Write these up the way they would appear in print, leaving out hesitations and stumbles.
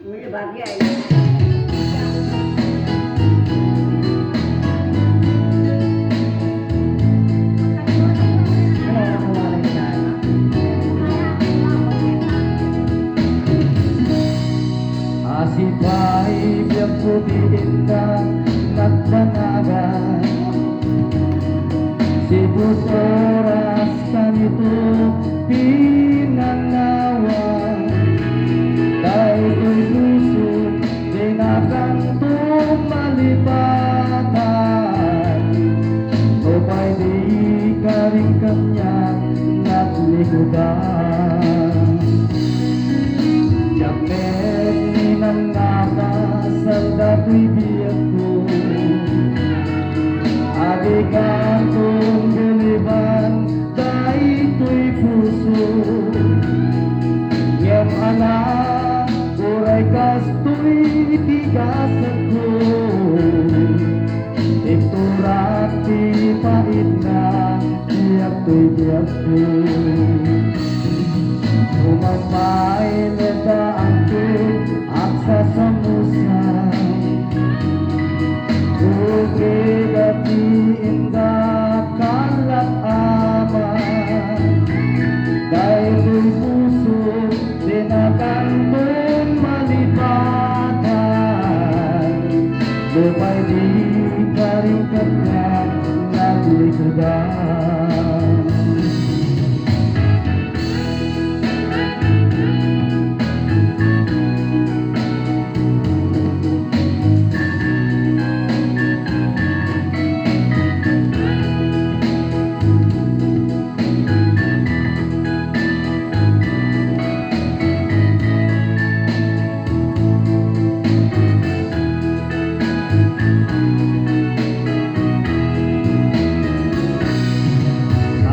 May bagay. Asipay biang putiin ka nagpanagan Sibut oras kanito pinanawan Dahil ko'y lusog dinagang tumalipatan Upay di ka rin kanya naglikudan Jamet ninang nakasal dato'y biyag ko Adikan kong guliban dahil ko'y puso Ngem anak, uray kasto'y tigasan ko Iturat di pait na biyag ko'y biyag ko Umamay neta angko aksa samusa Uge dati inda kalat ama Dahil ko'y puso dinakantong malipatan Lupay di ka rin kanya naglikudan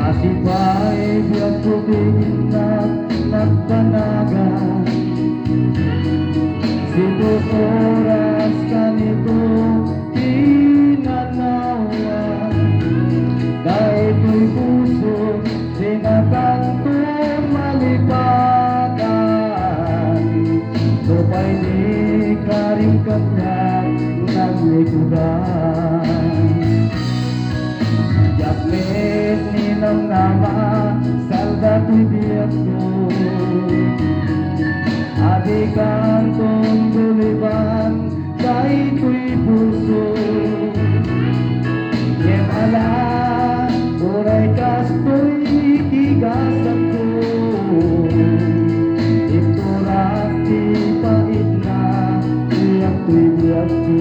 Asipay biang putiin na nagpanagan Sibut oras kanito pinanawan Dahil ko'y puso dinakantong malipatan Supay di ka rin kanya naglikudan Jamet ninang nama salda to'y biyag ko Adikan kong guliban dahil ko'y puso Ngem ala, uray kasto'y tigasan ko Iturat di pait na biyag ko'y biyag ko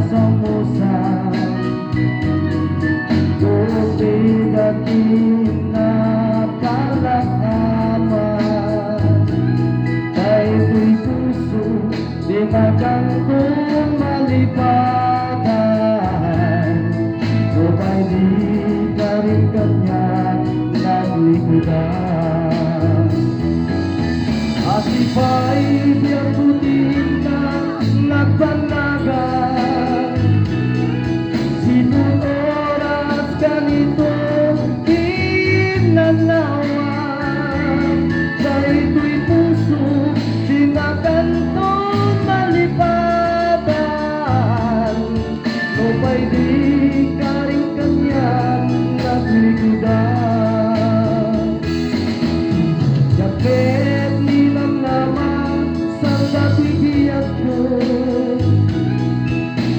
samusa Tuti dati na kalat ama Dahil ko'y puso dinakantong malipatan Supay di ka rin kanya naglikudan Asipay biyang putiin ka nagpanagan Sibut oras ganito pinanawan Dahil ko'y puso dinakantong malipatan Supay di ka rin kanya naglikudan Jaket ninang nama salda to'y biyag ko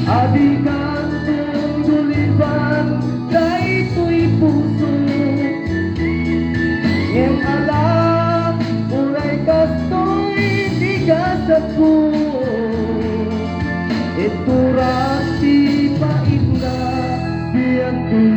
Adikan kong guliban dahil ko'y puso Ngem alam, uray kasto'y tigasan ko Iturat di pait na biyag ko'y